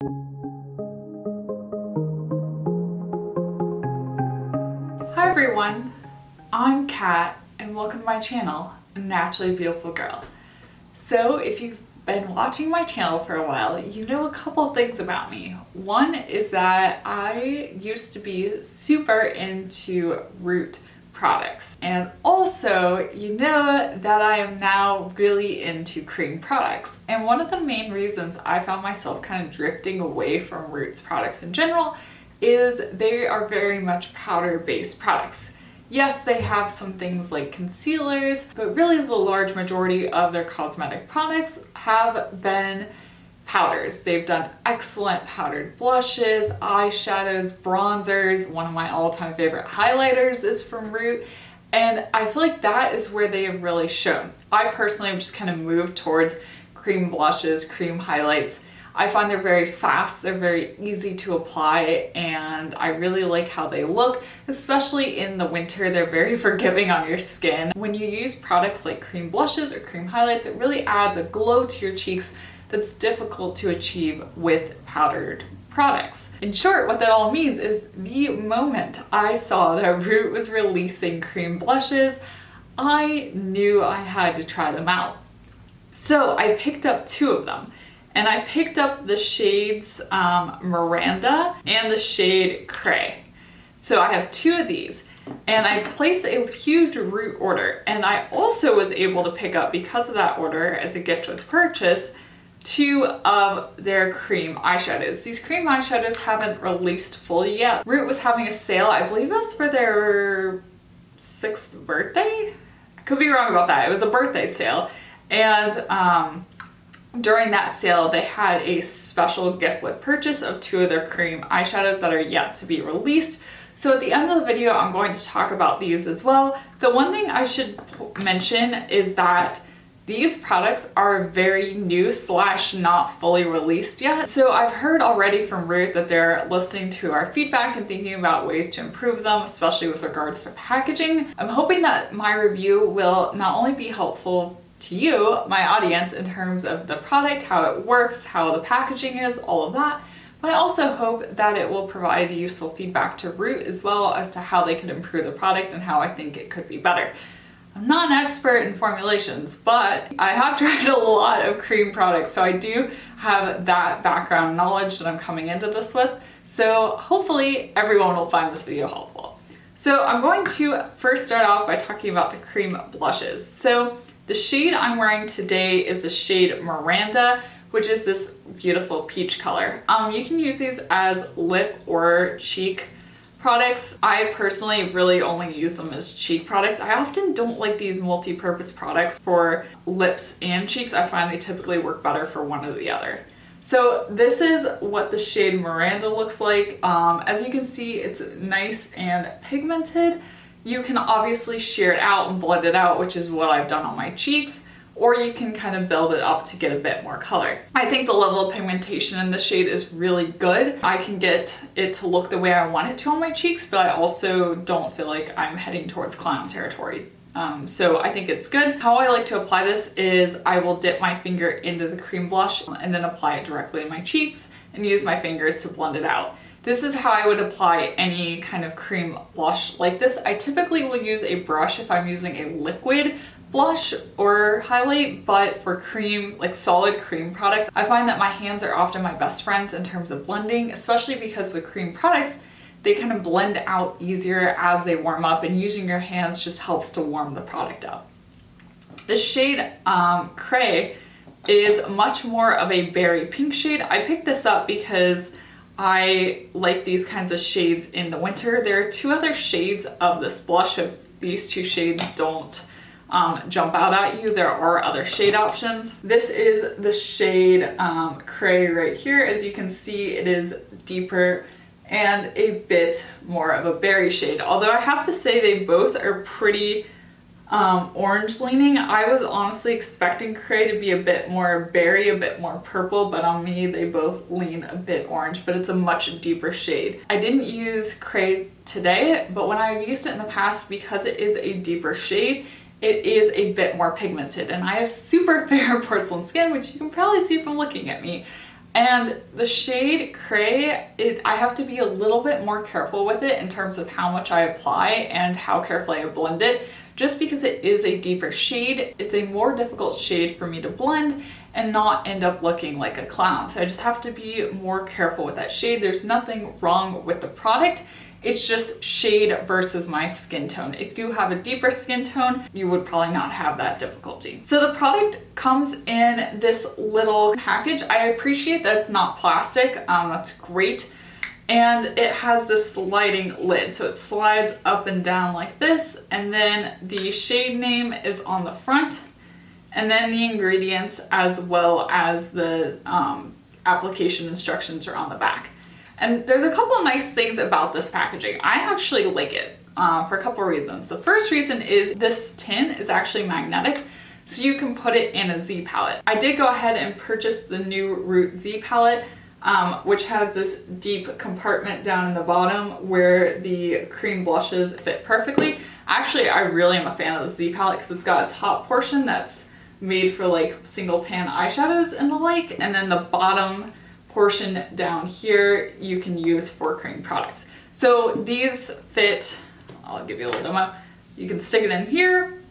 Hi everyone, I'm Kat and welcome to my channel, Naturally Beautiful Girl. So if you've been watching my channel for a while, you know a couple things about me. One is that I used to be super into root products, and also you know that I am now really into cream products. And one of the main reasons I found myself kind of drifting away from roots products in general is they are very much powder-based products. Yes, they have some things like concealers, but really the large majority of their cosmetic products have been powders. They've done excellent powdered blushes, eyeshadows, bronzers. One of my all-time favorite highlighters is from Root, and I feel like that is where they have really shown. I personally have just kind of moved towards cream blushes, cream highlights. I find they're very fast, they're very easy to apply, and I really like how they look, especially in the winter. They're very forgiving on your skin. When you use products like cream blushes or cream highlights, it really adds a glow to your cheeks that's difficult to achieve with powdered products. In short, what that all means is the moment I saw that Root was releasing cream blushes, I knew I had to try them out. So I picked up two of them. And I picked up the shades Miranda and the shade Cray. So I have two of these, and I placed a huge Root order, and I also was able to pick up, because of that order, as a gift with purchase, two of their cream eyeshadows. These cream eyeshadows haven't released fully yet. Root was having a sale, I believe it was for their 6th birthday? I could be wrong about that. It was a birthday sale, and during that sale, they had a special gift with purchase of two of their cream eyeshadows that are yet to be released. So at the end of the video, I'm going to talk about these as well. The one thing I should mention is that these products are very new / not fully released yet. So I've heard already from Root that they're listening to our feedback and thinking about ways to improve them, especially with regards to packaging. I'm hoping that my review will not only be helpful to you, my audience, in terms of the product, how it works, how the packaging is, all of that, but I also hope that it will provide useful feedback to Root as well as to how they could improve the product and how I think it could be better. I'm not an expert in formulations, but I have tried a lot of cream products, so I do have that background knowledge that I'm coming into this with. So hopefully everyone will find this video helpful. So I'm going to first start off by talking about the cream blushes. So the shade I'm wearing today is the shade Miranda, which is this beautiful peach color. You can use these as lip or cheek products. I personally really only use them as cheek products. I often don't like these multi-purpose products for lips and cheeks. I find they typically work better for one or the other. So this is what the shade Miranda looks like. As you can see, it's nice and pigmented. You can obviously sheer it out and blend it out, which is what I've done on my cheeks, or you can kind of build it up to get a bit more color. I think the level of pigmentation in this shade is really good. I can get it to look the way I want it to on my cheeks, but I also don't feel like I'm heading towards clown territory. So I think it's good. How I like to apply this is I will dip my finger into the cream blush and then apply it directly in my cheeks and use my fingers to blend it out. This is how I would apply any kind of cream blush like this. I typically will use a brush if I'm using a liquid blush or highlight, but for cream, like solid cream products, I find that my hands are often my best friends in terms of blending, especially because with cream products, they kind of blend out easier as they warm up, and using your hands just helps to warm the product up. The shade Cray is much more of a berry pink shade. I picked this up because I like these kinds of shades in the winter. There are two other shades of this blush. If these two shades don't jump out at you, there are other shade options. This is the shade Cray right here. As you can see, it is deeper and a bit more of a berry shade. Although I have to say they both are pretty orange leaning. I was honestly expecting Cray to be a bit more berry, a bit more purple, but on me they both lean a bit orange, but it's a much deeper shade. I didn't use Cray today, but when I've used it in the past, because it is a deeper shade, it is a bit more pigmented, and I have super fair porcelain skin, which you can probably see from looking at me. And the shade Cray, I have to be a little bit more careful with it in terms of how much I apply and how carefully I blend it. Just because it is a deeper shade, it's a more difficult shade for me to blend and not end up looking like a clown. So I just have to be more careful with that shade. There's nothing wrong with the product. It's just shade versus my skin tone. If you have a deeper skin tone, you would probably not have that difficulty. So the product comes in this little package. I appreciate that it's not plastic. That's great. And it has this sliding lid, so it slides up and down like this, and then the shade name is on the front, and then the ingredients as well as the application instructions are on the back. And there's a couple of nice things about this packaging. I actually like it for a couple of reasons. The first reason is this tin is actually magnetic, so you can put it in a Z palette. I did go ahead and purchase the new Root Z palette, which has this deep compartment down in the bottom where the cream blushes fit perfectly. Actually, I really am a fan of the Z palette because it's got a top portion that's made for like single pan eyeshadows and the like, and then the bottom portion down here you can use for cream products. So these fit, I'll give you a little demo. You can stick it in here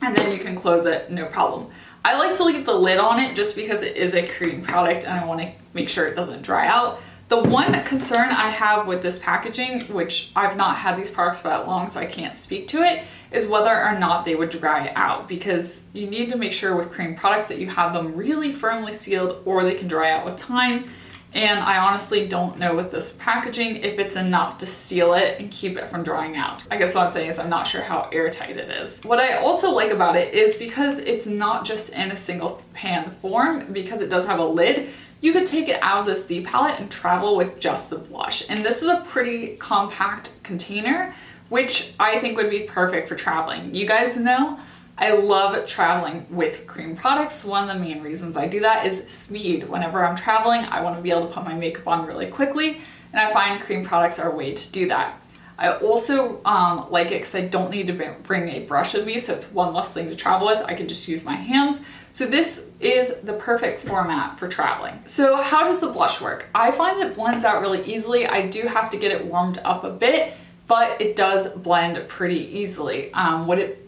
and then you can close it, no problem. I like to leave the lid on it just because it is a cream product and I want to make sure it doesn't dry out. The one concern I have with this packaging, which I've not had these products for that long so I can't speak to it, is whether or not they would dry out, because you need to make sure with cream products that you have them really firmly sealed or they can dry out with time. And I honestly don't know with this packaging if it's enough to seal it and keep it from drying out. I guess what I'm saying is I'm not sure how airtight it is. What I also like about it is because it's not just in a single pan form, because it does have a lid, you could take it out of the Z palette and travel with just the blush. And this is a pretty compact container, which I think would be perfect for traveling. You guys know I love traveling with cream products. One of the main reasons I do that is speed. Whenever I'm traveling, I want to be able to put my makeup on really quickly, and I find cream products are a way to do that. I also like it because I don't need to bring a brush with me, so it's one less thing to travel with. I can just use my hands. So this is the perfect format for traveling. So how does the blush work? I find it blends out really easily. I do have to get it warmed up a bit, but it does blend pretty easily.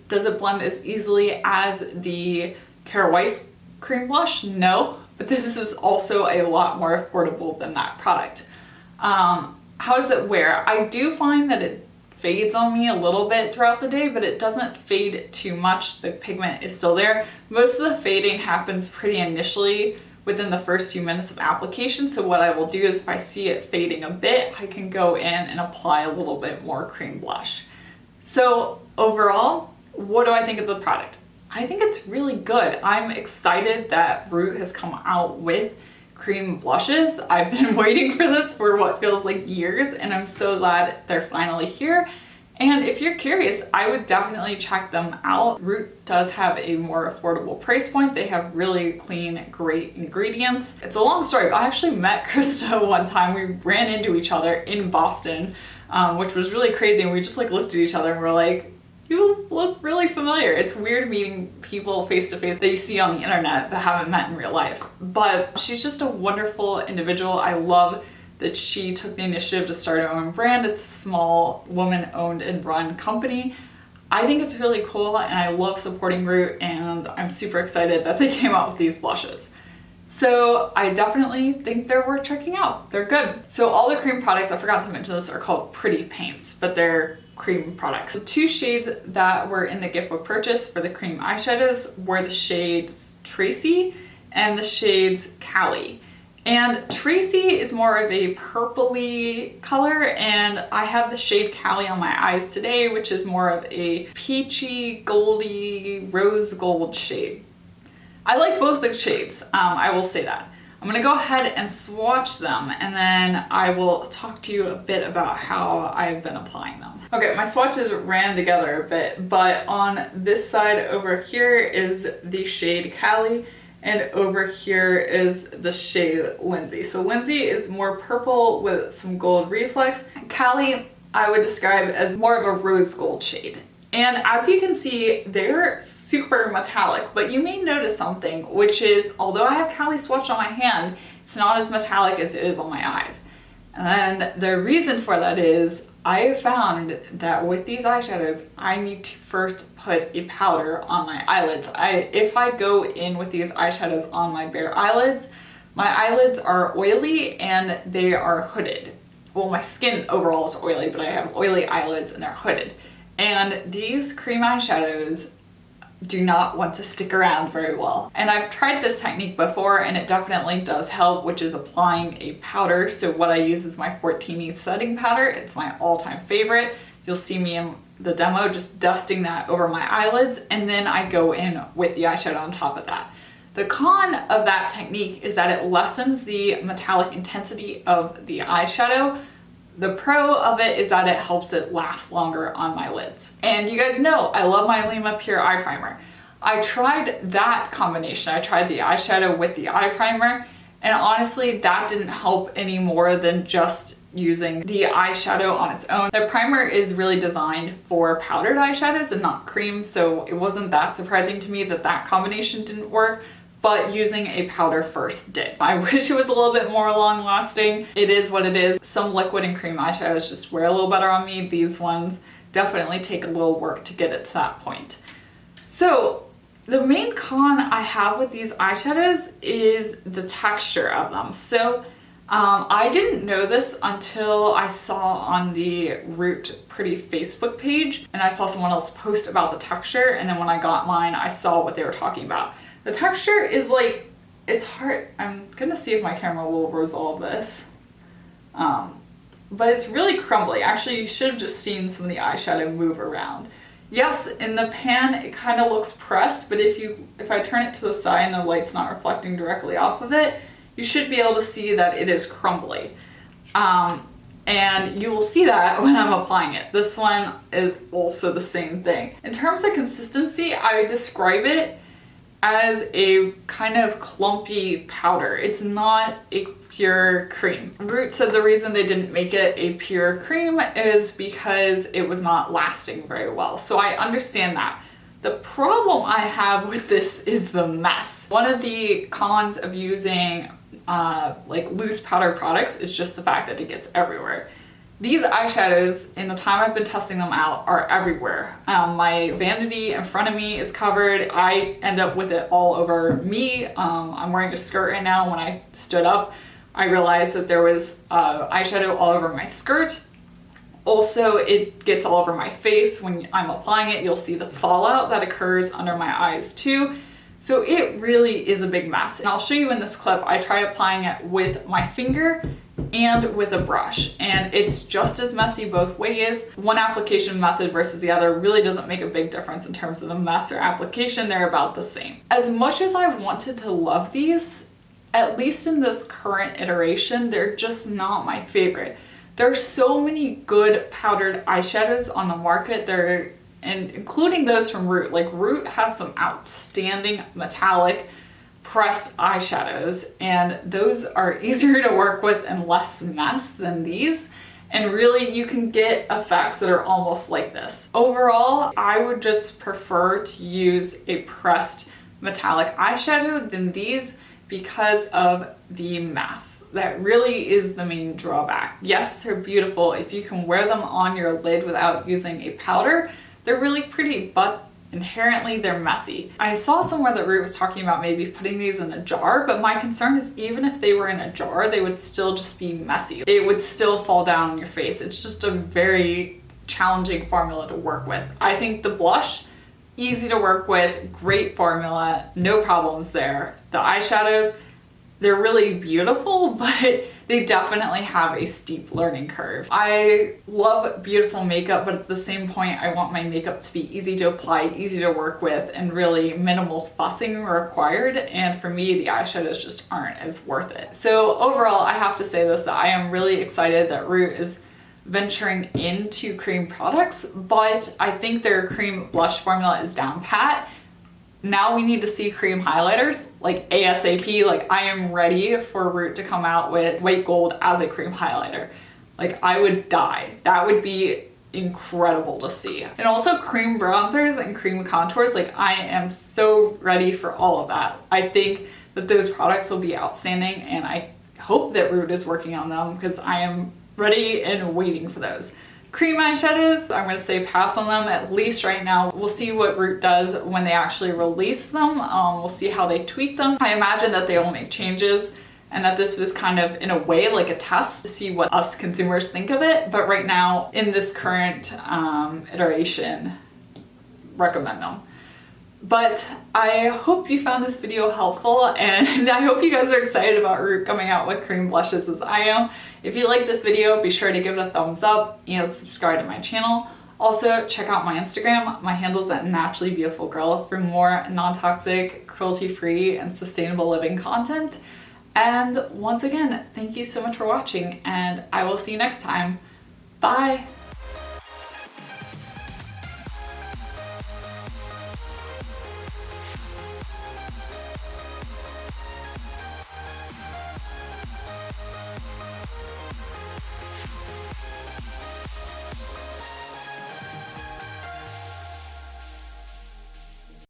Does it blend as easily as the Kara Weiss cream blush? No, but this is also a lot more affordable than that product. How does it wear? I do find that it fades on me a little bit throughout the day, but it doesn't fade too much. The pigment is still there. Most of the fading happens pretty initially within the first few minutes of application. So what I will do is if I see it fading a bit, I can go in and apply a little bit more cream blush. So overall, what do I think of the product? I think it's really good. I'm excited that Root has come out with cream blushes. I've been waiting for this for what feels like years, and I'm so glad they're finally here. And if you're curious, I would definitely check them out. Root does have a more affordable price point. They have really clean, great ingredients. It's a long story, but I actually met Krista one time. We ran into each other in Boston, which was really crazy. And we just like looked at each other and we're like, you look really familiar. It's weird meeting people face to face that you see on the internet but haven't met in real life. But she's just a wonderful individual. I love that she took the initiative to start her own brand. It's a small woman-owned and run company. I think it's really cool and I love supporting Root, and I'm super excited that they came out with these blushes. So I definitely think they're worth checking out. They're good. So all the cream products, I forgot to mention this, are called Pretty Paints, but they're cream products. The two shades that were in the gift with purchase for the cream eyeshadows were the shades Tracy and the shades Kalli. And Tracy is more of a purpley color, and I have the shade Kalli on my eyes today, which is more of a peachy, goldy, rose gold shade. I like both the shades, I will say that. I'm gonna go ahead and swatch them, and then I will talk to you a bit about how I've been applying them. Okay, my swatches ran together a bit, but on this side over here is the shade Kalli, and over here is the shade Lindsay. So Lindsay is more purple with some gold reflex. Kalli I would describe as more of a rose gold shade. And as you can see, they're super metallic, but you may notice something, which is, although I have Kalli swatched on my hand, It's not as metallic as it is on my eyes. And the reason for that is I found that with these eyeshadows, I need to first put a powder on my eyelids. If I go in with these eyeshadows on my bare eyelids, my eyelids are oily and they are hooded. Well, my skin overall is oily, but I have oily eyelids and they're hooded. And these cream eyeshadows do not want to stick around very well. And I've tried this technique before and it definitely does help, which is applying a powder. So what I use is my 14E setting powder. It's my all-time favorite. You'll see me in the demo just dusting that over my eyelids, and then I go in with the eyeshadow on top of that. The con of that technique is that it lessens the metallic intensity of the eyeshadow. The pro of it is that it helps it last longer on my lids. And you guys know I love my Ilia Pure Eye Primer. I tried that combination. I tried the eyeshadow with the eye primer, and honestly that didn't help any more than just using the eyeshadow on its own. The primer is really designed for powdered eyeshadows and not cream, so it wasn't that surprising to me that that combination didn't work. But using a powder first did. I wish it was a little bit more long lasting. It is what it is. Some liquid and cream eyeshadows just wear a little better on me. These ones definitely take a little work to get it to that point. So the main con I have with these eyeshadows is the texture of them. So I didn't know this until I saw on the Root Pretty Facebook page, and I saw someone else post about the texture, and then when I got mine, I saw what they were talking about. The texture is like, it's hard. I'm gonna see if my camera will resolve this. But it's really crumbly. Actually, you should have just seen some of the eyeshadow move around. Yes, in the pan, it kind of looks pressed, but if I turn it to the side and the light's not reflecting directly off of it, you should be able to see that it is crumbly. And you will see that when I'm applying it. This one is also the same thing. In terms of consistency, I would describe it as a kind of clumpy powder. It's not a pure cream. Root said the reason they didn't make it a pure cream is because it was not lasting very well. So I understand that. The problem I have with this is the mess. One of the cons of using like loose powder products is just the fact that it gets everywhere. These eyeshadows, in the time I've been testing them out, are everywhere. My vanity in front of me is covered. I end up with it all over me. I'm wearing a skirt right now. When I stood up, I realized that there was eyeshadow all over my skirt. Also, it gets all over my face. When I'm applying it, you'll see the fallout that occurs under my eyes too. So it really is a big mess. And I'll show you in this clip, I try applying it with my finger and with a brush, and it's just as messy both ways. One application method versus the other really doesn't make a big difference in terms of the mess or application. They're about the same. As much as I wanted to love these, at least in this current iteration, they're just not my favorite. There's so many good powdered eyeshadows on the market. And including those from Root. Like Root has some outstanding metallic pressed eyeshadows, and those are easier to work with and less mess than these. And really you can get effects that are almost like this. Overall, I would just prefer to use a pressed metallic eyeshadow than these because of the mess. That really is the main drawback. Yes, they're beautiful. If you can wear them on your lid without using a powder, they're really pretty, but inherently they're messy. I saw somewhere that Root was talking about maybe putting these in a jar, but my concern is even if they were in a jar, they would still just be messy. It would still fall down on your face. It's just a very challenging formula to work with. I think the blush, easy to work with, great formula, no problems there. The eyeshadows, they're really beautiful, but they definitely have a steep learning curve. I love beautiful makeup, but at the same point, I want my makeup to be easy to apply, easy to work with, and really minimal fussing required. And for me, the eyeshadows just aren't as worth it. So overall, I have to say this, that I am really excited that Root is venturing into cream products, but I think their cream blush formula is down pat. Now we need to see cream highlighters, like ASAP. Like I am ready for Root to come out with white gold as a cream highlighter. Like I would die. That would be incredible to see. And also cream bronzers and cream contours. Like I am so ready for all of that. I think that those products will be outstanding, and I hope that Root is working on them because I am ready and waiting for those. Cream eyeshadows, I'm going to say pass on them, at least right now. We'll see what Root does when they actually release them. We'll see how they tweak them. I imagine that they will make changes and that this was kind of, in a way, like a test to see what us consumers think of it. But right now, in this current iteration, recommend them. But I hope you found this video helpful, and I hope you guys are excited about Root coming out with cream blushes as I am. If you like this video, be sure to give it a thumbs up and subscribe to my channel. Also, check out my Instagram. My handle's at naturallybeautifulgirl for more non-toxic, cruelty-free, and sustainable living content. And once again, thank you so much for watching, and I will see you next time. Bye!